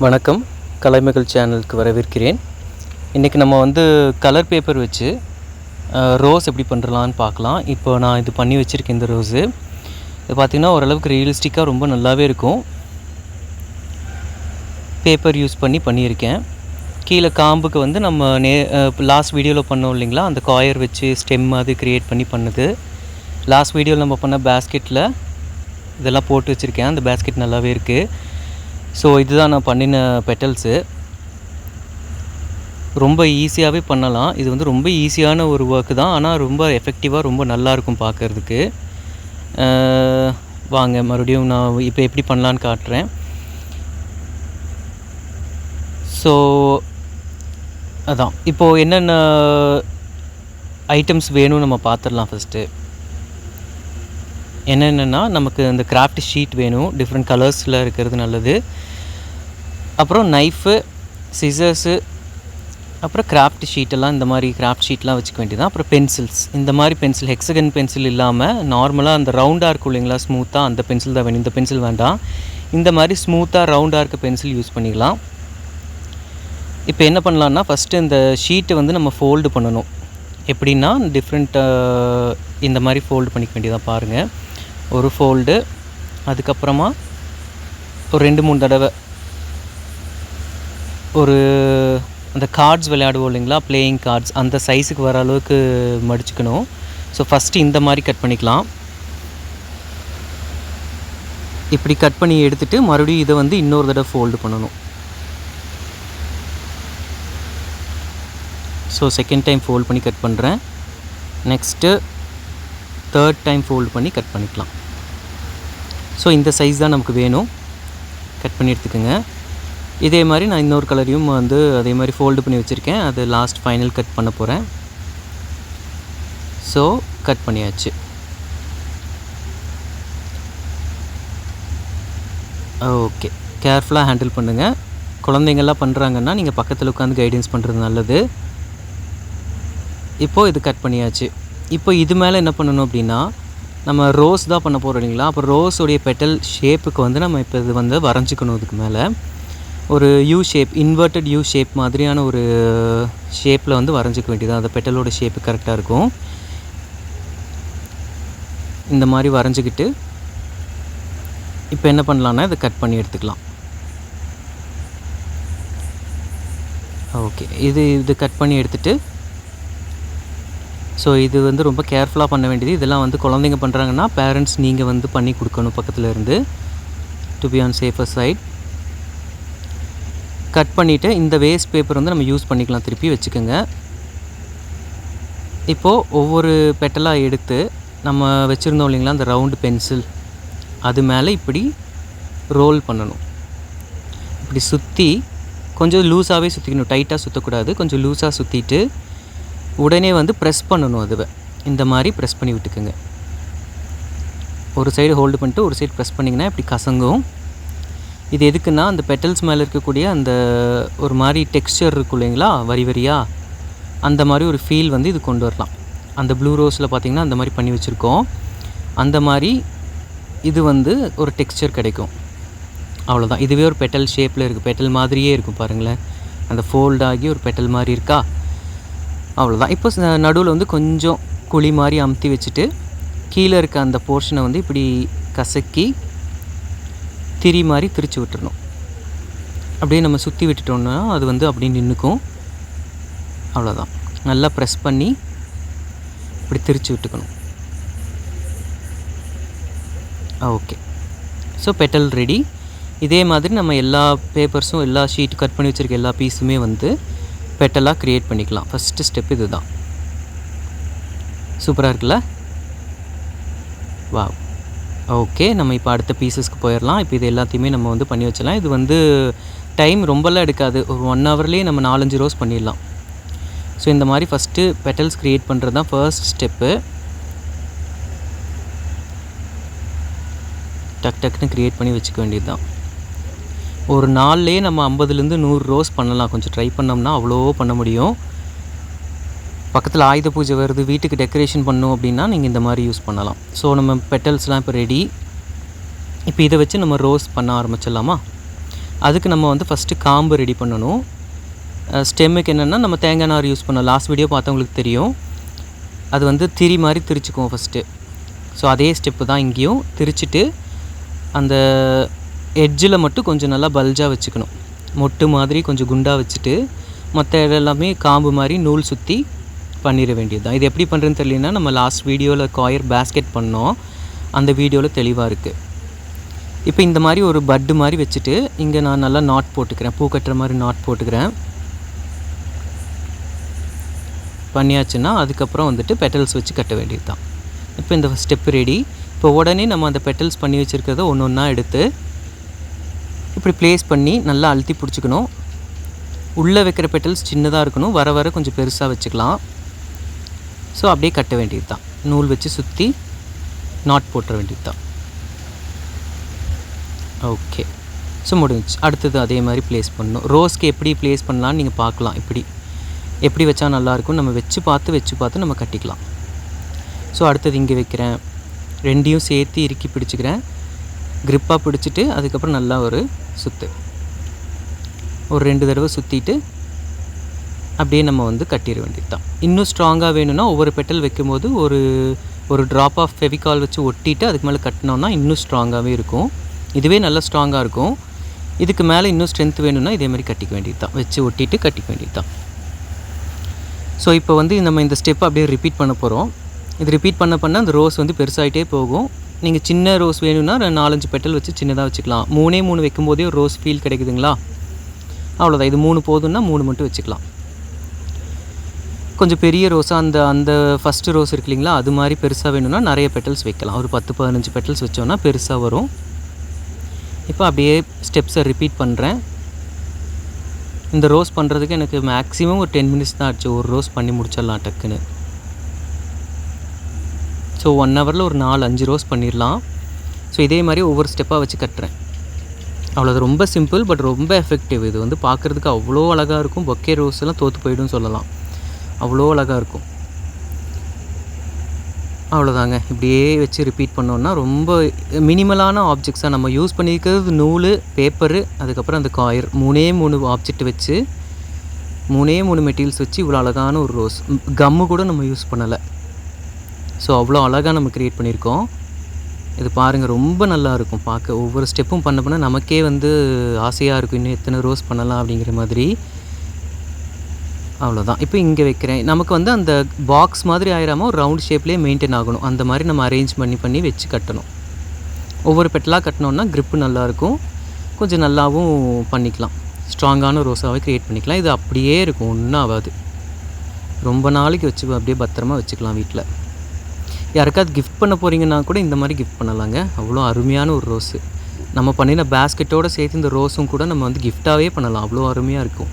வணக்கம், கலைமகள் சேனலுக்கு வரவேற்கிறேன். இன்றைக்கி நம்ம கலர் பேப்பர் வச்சு ரோஸ் எப்படி பண்ணுறலான்னு பார்க்கலாம். இப்போ நான் இது பண்ணி வச்சுருக்கேன். இந்த ரோஸு இது பார்த்திங்கன்னா ஓரளவுக்கு ரியலிஸ்டிக்காக ரொம்ப நல்லாவே இருக்கும். பேப்பர் யூஸ் பண்ணியிருக்கேன். கீழே காம்புக்கு நம்ம லாஸ்ட் வீடியோவில் பண்ணோம் இல்லைங்களா, அந்த காயர் வச்சு ஸ்டெம் அது க்ரியேட் பண்ணது. லாஸ்ட் வீடியோவில் நம்ம பண்ண பேஸ்கெட்டில் இதெல்லாம் போட்டு வச்சுருக்கேன். அந்த பேஸ்கெட் நல்லாவே இருக்குது. ஸோ இதுதான் நான் பண்ணின பெட்டல்ஸு. ரொம்ப ஈஸியாகவே பண்ணலாம். இது ரொம்ப ஈஸியான ஒரு ஒர்க்கு தான். ஆனால் ரொம்ப எஃபெக்டிவாக ரொம்ப நல்லாயிருக்கும் பார்க்குறதுக்கு. வாங்க மறுபடியும் நான் இப்போ எப்படி பண்ணலான்னு காட்டுறேன். ஸோ அதான் இப்போது என்னென்ன ஐட்டம்ஸ் வேணும்னு நம்ம பார்த்துடலாம். ஃபஸ்ட்டு என்னென்னா, நமக்கு அந்த கிராஃப்ட் ஷீட் வேணும். டிஃப்ரெண்ட் கலர்ஸில் இருக்கிறது நல்லது. அப்புறம் நைஃபு, சிசர்ஸு, அப்புறம் கிராஃப்ட் ஷீட்டெல்லாம் இந்த மாதிரி கிராஃப்ட் ஷீட்லாம் வச்சுக்க வேண்டியதான். அப்புறம் பென்சில்ஸ், இந்த மாதிரி பென்சில் ஹெக்ஸகன் பென்சில் இல்லாமல் நார்மலாக அந்த ரவுண்டாக இருக்கும் இல்லைங்களா, ஸ்மூத்தாக, அந்த பென்சில் தான் வேணும். இந்த பென்சில் வேண்டாம். இந்த மாதிரி ஸ்மூத்தாக ரவுண்டாக இருக்க பென்சில் யூஸ் பண்ணிக்கலாம். இப்போ என்ன பண்ணலான்னா, ஃபஸ்ட்டு இந்த ஷீட்டை நம்ம ஃபோல்டு பண்ணணும். எப்படின்னா இந்த மாதிரி ஃபோல்டு பண்ணிக்க வேண்டியதாக பாருங்கள். ஒரு ஃபோல்டு, அதுக்கப்புறமா ஒரு 2-3 தடவை அந்த கார்ட்ஸ் விளையாடுவோம் இல்லைங்களா, பிளேயிங் கார்ட்ஸ், அந்த சைஸுக்கு வர அளவுக்கு மடிச்சுக்கணும். ஸோ ஃபஸ்ட்டு இந்த மாதிரி கட் பண்ணிக்கலாம். இப்படி கட் பண்ணி எடுத்துகிட்டு மறுபடியும் இதை இன்னொரு தடவை ஃபோல்டு பண்ணணும். ஸோ செகண்ட் டைம் ஃபோல்ட் பண்ணி கட் பண்ணுறேன். நெக்ஸ்ட்டு தேர்ட் டைம் ஃபோல்டு பண்ணி கட் பண்ணிக்கலாம். ஸோ இந்த சைஸ் தான் நமக்கு வேணும். கட் பண்ணி எடுத்துக்கோங்க. இதே மாதிரி நான் இன்னொரு கலரையும் அதே மாதிரி ஃபோல்டு பண்ணி வச்சுருக்கேன். அது லாஸ்ட் ஃபைனல் கட் பண்ண போகிறேன். ஸோ கட் பண்ணியாச்சு. ஓகே, கேர்ஃபுல்லாக ஹேண்டில் பண்ணுங்கள். குழந்தைங்கள்லாம் பண்ணுறாங்கன்னா நீங்கள் பக்கத்தில் உட்காந்து கைடன்ஸ் பண்ணுறது நல்லது. இப்போது இது கட் பண்ணியாச்சு. இப்போ இது மேலே என்ன பண்ணணும் அப்படின்னா, நம்ம ரோஸ் தான் பண்ண போகிறோம் இல்லைங்களா. அப்போ ரோஸோடைய பெட்டல் ஷேப்புக்கு நம்ம இப்போ இது வரைஞ்சிக்கணும். இதுக்கு மேலே ஒரு U shape, inverted U shape மாதிரியான ஒரு ஷேப்பில் வரைஞ்சிக்க வேண்டியது. அந்த பெட்டலோட ஷேப்பு கரெக்டாக இருக்கும். இந்த மாதிரி வரைஞ்சிக்கிட்டு இப்போ என்ன பண்ணலான்னா, இதை கட் பண்ணி எடுத்துக்கலாம். ஓகே, இது கட் பண்ணி எடுத்துகிட்டு, ஸோ இது ரொம்ப கேர்ஃபுல்லாக பண்ண வேண்டியது. இதெல்லாம் குழந்தைங்க பண்ணுறாங்கன்னா பேரண்ட்ஸ் நீங்கள் பண்ணி கொடுக்கணும் பக்கத்தில் இருந்து, to be on safer side. Cut பண்ணிவிட்டு இந்த வேஸ்ட் பேப்பர் நம்ம யூஸ் பண்ணிக்கலாம். திருப்பி வச்சுக்கோங்க. இப்போது ஒவ்வொரு பெட்டலாக எடுத்து நம்ம வச்சுருந்தோம் இல்லைங்களா, அந்த ரவுண்டு பென்சில், அது மேலே இப்படி ரோல் பண்ணணும். இப்படி சுற்றி கொஞ்சம் லூஸாகவே சுற்றிக்கணும். டைட்டாக சுற்றக்கூடாது. கொஞ்சம் லூஸாக சுற்றிட்டு உடனே ப்ரெஸ் பண்ணணும். அதுவை இந்த மாதிரி ப்ரெஸ் பண்ணி விட்டுக்குங்க. ஒரு சைடு ஹோல்டு பண்ணிட்டு ஒரு சைடு ப்ரெஸ் பண்ணிங்கன்னா இப்படி கசங்கும். இது எதுக்குன்னா, அந்த பெட்டல்ஸ் மேலே இருக்கக்கூடிய அந்த ஒரு மாதிரி டெக்ஸ்சர் இருக்கும் இல்லைங்களா, வரி வரியாக, அந்த மாதிரி ஒரு ஃபீல் இது கொண்டு வரலாம். அந்த ப்ளூ ரோஸில் பார்த்திங்கன்னா அந்த மாதிரி பண்ணி வச்சுருக்கோம். அந்த மாதிரி இது ஒரு டெக்ஸ்சர் கிடைக்கும். அவ்வளோதான். இதுவே ஒரு பெட்டல் ஷேப்பில் இருக்குது. பெட்டல் மாதிரியே இருக்கும் பாருங்களேன். அந்த ஃபோல்டாகி ஒரு பெட்டல் மாதிரி இருக்கா, அவ்வளோதான். இப்போ நடுவில் கொஞ்சம் குழி மாதிரி அமுத்தி வச்சுட்டு கீழே இருக்க அந்த போர்ஷனை இப்படி கசக்கி திரி மாதிரி திரிச்சு விட்டுறணும். அப்படியே நம்ம சுற்றி விட்டுட்டோம்னா அது அப்படியே நின்றுக்கும். அவ்வளோதான். நல்லா ப்ரெஸ் பண்ணி இப்படி திரிச்சு விட்டுக்கணும். Okay, so petal ready. இதே மாதிரி நம்ம எல்லா பேப்பர்ஸும், எல்லா ஷீட் கட் பண்ணி வச்சுருக்க எல்லா பீஸுமே பெட்டலாக க்ரியேட் பண்ணிக்கலாம். ஃபஸ்ட்டு ஸ்டெப் இது தான். சூப்பராக இருக்குல்ல? வா, ஓகே. நம்ம இப்போ அடுத்த பீசஸ்க்கு போயிடலாம். இப்போ இது எல்லாத்தையுமே நம்ம பண்ணி வச்சிடலாம். இது டைம் ரொம்பலாம் எடுக்காது. ஒரு 1 ஹவர்லேயே நம்ம 4-5 ரோஸ் பண்ணிடலாம். ஸோ இந்த மாதிரி ஃபஸ்ட்டு பெட்டல்ஸ் க்ரியேட் பண்ணுறது தான் ஃபர்ஸ்ட் ஸ்டெப்பு. டக்குன்னு க்ரியேட் பண்ணி வச்சுக்க வேண்டியது தான். ஒரு நாள்லேயே நம்ம 50லேருந்து 100 ரோஸ் பண்ணலாம். கொஞ்சம் ட்ரை பண்ணோம்னா அவ்வளோ பண்ண முடியும். பக்கத்தில் ஆயுத பூஜை வருது, வீட்டுக்கு டெக்கரேஷன் பண்ணோம் அப்படின்னா நீங்கள் இந்த மாதிரி யூஸ் பண்ணலாம். ஸோ நம்ம பெட்டல்ஸ்லாம் இப்போ ரெடி. இப்போ இதை வச்சு நம்ம ரோஸ் பண்ண ஆரம்பிச்சிடலாமா? அதுக்கு நம்ம வந்து ஃபஸ்ட்டு காம்பு ரெடி பண்ணணும். ஸ்டெம்முக்கு என்னென்னா நம்ம தேங்காய் நார் யூஸ் பண்ணோம். லாஸ்ட் வீடியோ பார்த்தவங்களுக்கு தெரியும். அது வந்து திரி மாதிரி திரிச்சுக்குவோம் ஃபஸ்ட்டு. ஸோ அதே ஸ்டெப்பு தான் இங்கேயும். திரிச்சிட்டு அந்த எட்ஜில் மட்டும் கொஞ்சம் நல்லா பல்ஜாக வச்சுக்கணும். மொட்டு மாதிரி கொஞ்சம் குண்டாக வச்சுட்டு மற்ற எல்லாமே காம்பு மாதிரி நூல் சுற்றி பண்ணிட வேண்டியது தான். இது எப்படி பண்ணுறதுன்னு தெரியலனா நம்ம லாஸ்ட் வீடியோவில் காயர் பேஸ்கெட் பண்ணோம், அந்த வீடியோவில் தெளிவாக இருக்குது. இப்போ இந்த மாதிரி ஒரு பட்டு மாதிரி வச்சுட்டு இங்கே நான் நல்லா நாட் போட்டுக்கிறேன், பூ கட்டுற மாதிரி நாட் போட்டுக்கிறேன். பண்ணியாச்சுன்னா அதுக்கப்புறம் வந்துட்டு பெட்டல்ஸ் வச்சு கட்ட வேண்டியது தான். இப்போ இந்த ஸ்டெப் ரெடி. இப்போ உடனே நம்ம அந்த பெட்டல்ஸ் பண்ணி வச்சுருக்கிறத ஒன்று ஒன்றா எடுத்து இப்படி ப்ளேஸ் பண்ணி நல்லா அழுத்தி பிடிச்சிக்கணும். உள்ளே வைக்கிற பெட்டல்ஸ் சின்னதாக இருக்கணும், வர வர கொஞ்சம் பெருசாக வச்சுக்கலாம். ஸோ அப்படியே கட்ட வேண்டியது தான். நூல் வச்சு சுற்றி நாட் போட்டுற வேண்டியது தான். ஓகே, ஸோ முடிஞ்சிச்சு. அடுத்தது அதே மாதிரி ப்ளேஸ் பண்ணணும். ரோஸ்க்கு எப்படி ப்ளேஸ் பண்ணலான்னு நீங்கள் பார்க்கலாம். எப்படி வச்சா நல்லாயிருக்கும் நம்ம வச்சு பார்த்து நம்ம கட்டிக்கலாம். ஸோ அடுத்தது இங்கே வைக்கிறேன். ரெண்டையும் சேர்த்து இறுக்கி பிடிச்சிக்கிறேன். க்ரிப்பாக பிடிச்சிட்டு அதுக்கப்புறம் நல்லா ஒரு சுற்று, ஒரு 2 தடவை சுற்றிட்டு அப்படியே நம்ம வந்து கட்டிட வேண்டியது தான். இன்னும் ஸ்ட்ராங்காக வேணும்னா ஒவ்வொரு பெட்டல் வைக்கும்போது ஒரு ட்ராப் ஆஃப் ஃபெவிகால் வச்சு ஒட்டிட்டு அதுக்கு மேலே கட்டினோன்னா இன்னும் ஸ்ட்ராங்காகவே இருக்கும். இதுவே நல்லா ஸ்ட்ராங்காக இருக்கும். இதுக்கு மேலே இன்னும் ஸ்ட்ரென்த் வேணும்னா இதே மாதிரி கட்டிக்க வேண்டியது தான், வச்சு ஒட்டிட்டு கட்டிக்க வேண்டியது தான். ஸோ இப்போ வந்து நம்ம இந்த ஸ்டெப்பை அப்படியே ரிப்பீட் பண்ண போகிறோம். இது ரிப்பீட் பண்ண அந்த ரோஸ் வந்து பெருசாகிட்டே போகும். நீங்கள் சின்ன ரோஸ் வேணும்னா 4-5 பெட்டல் வச்சு சின்னதாக வச்சுக்கலாம். 3 வைக்கும்போதே ஒரு ரோஸ் ஃபீல் கிடைக்குதுங்களா, அவ்வளோதான். இது 3 போதும்னா 3 மட்டும் வச்சுக்கலாம். கொஞ்சம் பெரிய ரோஸாக அந்த ஃபஸ்ட்டு ரோஸ் இருக்கு இல்லைங்களா, அது மாதிரி பெருசாக வேணும்னா நிறைய பெட்டல்ஸ் வைக்கலாம். ஒரு 10-15 பெட்டல்ஸ் வச்சோன்னா பெருசாக வரும். இப்போ அப்படியே ஸ்டெப்ஸை ரிப்பீட் பண்ணுறேன். இந்த ரோஸ் பண்ணுறதுக்கு எனக்கு மேக்ஸிமம் ஒரு 10 மினிட்ஸ் தான் ஆச்சு. ஒரு ரோஸ் பண்ணி முடிச்சிடலாம் டக்குன்னு. ஸோ 1 ஹவரில் ஒரு 4-5 ரோஸ் பண்ணிடலாம். ஸோ இதே மாதிரி ஒவ்வொரு ஸ்டெப்பாக வச்சு கட்டுறேன். அவ்வளோது. ரொம்ப சிம்பிள், பட் ரொம்ப எஃபெக்டிவ். இது வந்து பார்க்குறதுக்கு அவ்வளோ அழகாக இருக்கும். பொக்கே ரோஸ் எல்லாம் தோற்று போய்டும் சொல்லலாம், அவ்வளோ அழகாக இருக்கும். அவ்வளோதாங்க. இப்படியே வச்சு ரிப்பீட் பண்ணோன்னா ரொம்ப மினிமலான ஆப்ஜெக்ட்ஸாக நம்ம யூஸ் பண்ணியிருக்கிறது நூல், பேப்பரு, அதுக்கப்புறம் அந்த காயர், 3 ஆப்ஜெக்ட் வச்சு 3 மெட்டீரியல்ஸ் வச்சு இவ்வளோ அழகான ஒரு ரோஸ். கம்மு கூட நம்ம யூஸ் பண்ணலை. ஸோ அவ்வளோ அழகாக நம்ம க்ரியேட் பண்ணியிருக்கோம். இது பாருங்கள், ரொம்ப நல்லாயிருக்கும் பார்க்க. ஒவ்வொரு ஸ்டெப்பும் பண்ண நமக்கே வந்து ஆசையாக இருக்கும், இன்னும் எத்தனை ரோஸ் பண்ணலாம் அப்படிங்கிற மாதிரி. அவ்வளோதான். இப்போ இங்கே வைக்கிறேன். நமக்கு வந்து அந்த பாக்ஸ் மாதிரி ஆயிராமல் ஒரு ரவுண்ட் ஷேப்லேயே மெயின்டைன் ஆகணும். அந்த மாதிரி நம்ம அரேஞ்ச் பண்ணி வச்சு கட்டணும். ஒவ்வொரு பெட்டலாக கட்டினோன்னா க்ரிப்பு நல்லாயிருக்கும். கொஞ்சம் நல்லாவும் பண்ணிக்கலாம். ஸ்ட்ராங்கான ரோஸாகவே க்ரியேட் பண்ணிக்கலாம். இது அப்படியே இருக்கும், ஒன்றும் ஆகாது. ரொம்ப நாளைக்கு வச்சு அப்படியே பத்திரமா வச்சுக்கலாம் வீட்டில். யாருக்காவது கிஃப்ட் பண்ண போகிறீங்கன்னா கூட இந்த மாதிரி கிஃப்ட் பண்ணலாங்க. அவ்வளோ அருமையான ஒரு ரோஸு. நம்ம பண்ணின பேஸ்கெட்டோடு சேர்த்து இந்த ரோஸும் கூட நம்ம வந்து கிஃப்டாகவே பண்ணலாம். அவ்வளோ அருமையாக இருக்கும்.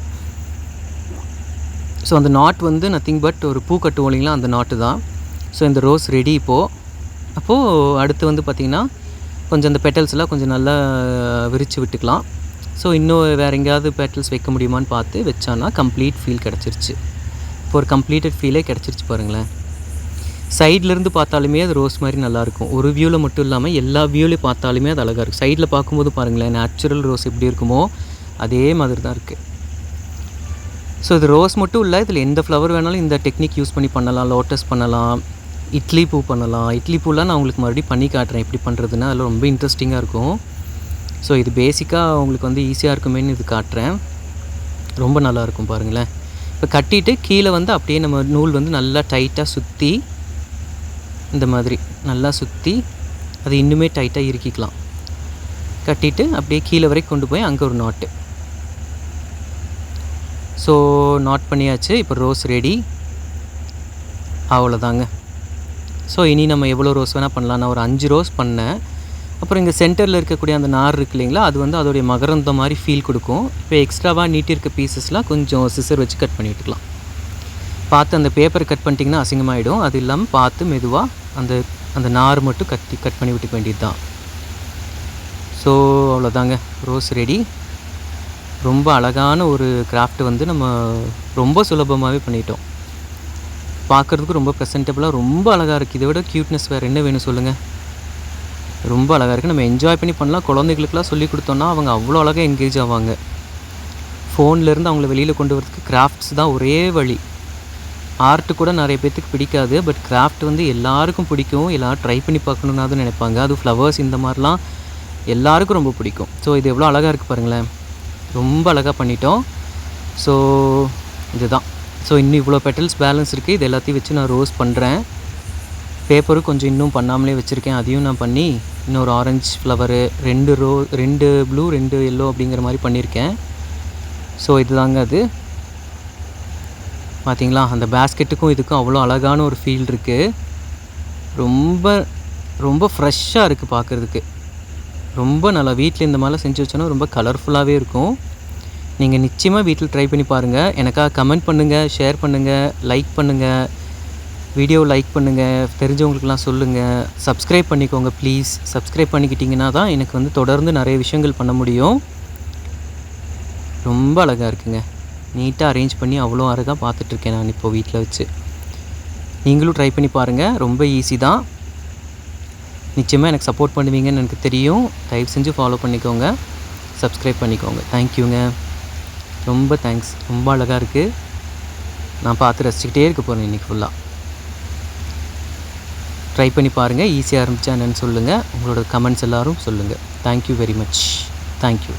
ஸோ அந்த நாட் வந்து நத்திங் பட் ஒரு பூ கட்டுவோம் இல்லைங்களா, அந்த நாட்டு தான். ஸோ இந்த ரோஸ் ரெடி அப்போது அடுத்து வந்து பார்த்திங்கன்னா கொஞ்சம் அந்த பெட்டல்ஸ்லாம் கொஞ்சம் நல்லா விரித்து விட்டுக்கலாம். ஸோ இன்னும் வேறு எங்கேயாவது பெட்டல்ஸ் வைக்க முடியுமான்னு பார்த்து வச்சானா கம்ப்ளீட் ஃபீல் கிடச்சிருச்சு. இப்போ ஒரு கம்ப்ளீட்டட் ஃபீலே கிடச்சிருச்சு பாருங்களேன். சைட்லேருந்து பார்த்தாலுமே அது ரோஸ் மாதிரி நல்லாயிருக்கும். ஒரு வியூவில் மட்டும் இல்லாமல் எல்லா வியூவிலையும் பார்த்தாலுமே அது அழகாக இருக்கும். சைடில் பார்க்கும்போது பாருங்களேன், நேச்சுரல் ரோஸ் எப்படி இருக்குமோ அதே மாதிரி தான் இருக்குது. ஸோ இது ரோஸ் மட்டும் இல்லை, இதில் எந்த ஃப்ளவர் வேணாலும் இந்த டெக்னிக் யூஸ் பண்ணலாம். லோட்டஸ் பண்ணலாம், இட்லி பூ பண்ணலாம். இட்லி பூலாம் நான் உங்களுக்கு மறுபடியும் பண்ணி காட்டுறேன் எப்படி பண்ணுறதுன்னா. அதில் ரொம்ப இன்ட்ரெஸ்டிங்காக இருக்கும். ஸோ இது பேசிக்காக உங்களுக்கு வந்து ஈஸியாக இருக்குமேன்னு இது காட்டுறேன். ரொம்ப நல்லாயிருக்கும் பாருங்களேன். இப்போ கட்டிட்டு கீழே வந்து அப்படியே நம்ம நூல் வந்து நல்லா டைட்டாக சுற்றி இந்த மாதிரி நல்லா சுற்றி அது இன்னுமே டைட்டாக இறுக்கிக்கலாம். கட்டிட்டு அப்படியே கீழே வரைக்கும் கொண்டு போய் அங்கே ஒரு நாட்டு. ஸோ நாட் பண்ணியாச்சு. இப்போ ரோஸ் ரெடி. அவ்வளோதாங்க. ஸோ இனி நம்ம எவ்வளோ ரோஸ் வேணால் பண்ணலாம். நான் ஒரு 5 ரோஸ் பண்ணேன். அப்புறம் இங்கே சென்டரில் இருக்கக்கூடிய அந்த நார் இருக்கு இல்லைங்களா, அது வந்து அதோடைய மகரந்த மாதிரி ஃபீல் கொடுக்கும். இப்போ எக்ஸ்ட்ராவாக நீட்டிருக்க பீசஸ்லாம் கொஞ்சம் சிசர் வச்சு கட் பண்ணி விட்டுக்கலாம். பார்த்து அந்த பேப்பரை கட் பண்ணிட்டிங்கன்னா அசிங்கமாகிடும். அது இல்லாமல் பார்த்து மெதுவாக அந்த நார் மட்டும் கட் பண்ணி விட்டுக்க வேண்டியது தான். ஸோ அவ்வளோதாங்க, ரோஸ் ரெடி. ரொம்ப அழகான ஒரு கிராஃப்ட் வந்து நம்ம ரொம்ப சுலபமாகவே பண்ணிட்டோம். பார்க்குறதுக்கு ரொம்ப ப்ரெசன்டபுளாக ரொம்ப அழகாக இருக்குது. இதை விட க்யூட்னஸ் வேறு என்ன வேணும் சொல்லுங்கள். ரொம்ப அழகாக இருக்குது. நம்ம என்ஜாய் பண்ணி பண்ணலாம். குழந்தைகளுக்குலாம் சொல்லி கொடுத்தோன்னா அவங்க அவ்வளோ அழகாக என்கேஜ் ஆவாங்க. ஃபோன்லேருந்து அவங்கள வெளியில் கொண்டு வரதுக்கு கிராஃப்ட்ஸ் தான் ஒரே வழி. ஆர்ட்டு கூட நிறைய பேர்த்துக்கு பிடிக்காது. பட் கிராஃப்ட் வந்து எல்லாருக்கும் பிடிக்கும். எல்லோரும் ட்ரை பண்ணி பார்க்கணுன்னா தான் நினைப்பாங்க. அதுவும் ஃப்ளவர்ஸ் இந்த மாதிரிலாம் எல்லாருக்கும் ரொம்ப பிடிக்கும். ஸோ இது எவ்வளோ அழகாக இருக்குது பாருங்களேன். ரொம்ப அழகாக பண்ணிட்டோம். ஸோ இதுதான். ஸோ இன்னும் இவ்வளோ பெட்டல்ஸ் பேலன்ஸ் இருக்குது. இது எல்லாத்தையும் வச்சு நான் ரோஸ் பண்ணுறேன். பேப்பரும் கொஞ்சம் இன்னும் பண்ணாமலே வச்சுருக்கேன். அதையும் நான் பண்ணி இன்னொரு ஆரஞ்சு ஃப்ளவரு 2 ப்ளூ 2 எல்லோ அப்படிங்கிற மாதிரி பண்ணியிருக்கேன். ஸோ இதுதாங்க அது. பார்த்திங்களா, அந்த பேஸ்கெட்டுக்கும் இதுக்கும் அவ்வளோ அழகான ஒரு ஃபீல் இருக்குது. ரொம்ப ரொம்ப ஃப்ரெஷ்ஷாக இருக்குது பார்க்குறதுக்கு. ரொம்ப நல்லா வீட்டில் இந்த மாதிரிலாம் செஞ்சு வச்சோன்னா ரொம்ப கலர்ஃபுல்லாகவே இருக்கும். நீங்கள் நிச்சயமாக வீட்டில் ட்ரை பண்ணி பாருங்கள். எனக்காக கமெண்ட் பண்ணுங்கள், ஷேர் பண்ணுங்கள், லைக் பண்ணுங்கள், வீடியோ லைக் பண்ணுங்கள், தெரிஞ்சவங்களுக்கெல்லாம் சொல்லுங்கள். சப்ஸ்கிரைப் பண்ணிக்கோங்க ப்ளீஸ். சப்ஸ்கிரைப் பண்ணிக்கிட்டிங்கன்னா தான் எனக்கு வந்து தொடர்ந்து நிறைய விஷயங்கள் பண்ண முடியும். ரொம்ப அழகாக இருக்குங்க. நீட்டாக அரேஞ்ச் பண்ணி அவ்வளோ அழகாக பார்த்துட்ருக்கேன் நான் இப்போது வீட்டில் வச்சு. நீங்களும் ட்ரை பண்ணி பாருங்கள். ரொம்ப ஈஸி தான். நிச்சயமாக எனக்கு சப்போர்ட் பண்ணுவீங்கன்னு எனக்கு தெரியும். தயவு செஞ்சு ஃபாலோ பண்ணிக்கோங்க, சப்ஸ்கிரைப் பண்ணிக்கோங்க. தேங்க்யூங்க. ரொம்ப தேங்க்ஸ். ரொம்ப அழகாக இருக்குது. நான் பார்த்து ரசிச்சுக்கிட்டே இருக்க போகிறேன் இன்றைக்கி ஃபுல்லாக. ட்ரை பண்ணி பாருங்கள். ஈஸியாக இருந்துச்சா என்னன்னு சொல்லுங்கள். உங்களோட கமெண்ட்ஸ் எல்லோரும் சொல்லுங்கள். Thank you very much. தேங்க்யூ.